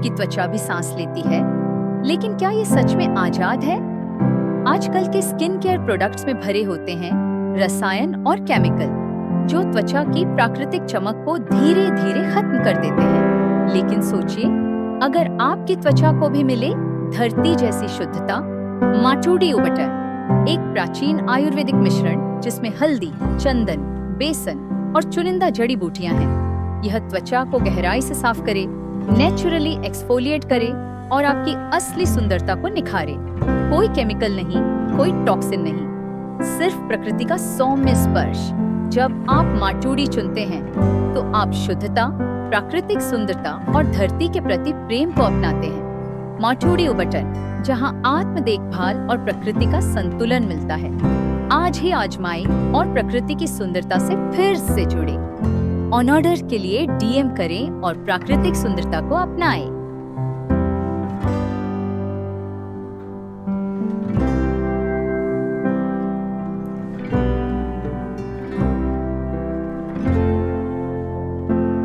आपकी त्वचा भी सांस लेती है। लेकिन क्या ये सच में आजाद है? आजकल के स्किन केयर प्रोडक्ट्स में भरे होते हैं रसायन और केमिकल, जो त्वचा की प्राकृतिक चमक को धीरे धीरे खत्म कर देते हैं। लेकिन सोचिए, अगर आपकी त्वचा को भी मिले धरती जैसी शुद्धता। माटोडी उबटन एक प्राचीन आयुर्वेदिक मिश्रण जिसमें हल्दी, चंदन, बेसन और चुनिंदा जड़ी बूटियां हैं। यह त्वचा को गहराई से साफ करे, नेचुरली एक्सफोलिएट करे और आपकी असली सुंदरता को निखारे। कोई केमिकल नहीं, कोई टॉक्सिन नहीं, सिर्फ प्रकृति का सौम्य स्पर्श। जब आप माटोडी चुनते हैं तो आप शुद्धता, प्राकृतिक सुंदरता और धरती के प्रति प्रेम को अपनाते हैं। माटोडी उबटन, जहां आत्म देखभाल और प्रकृति का संतुलन मिलता है। आज ही आजमाएं और प्रकृति की सुंदरता से फिर से जुड़े। ऑन ऑर्डर के लिए DM करें और प्राकृतिक सुंदरता को अपनाएं।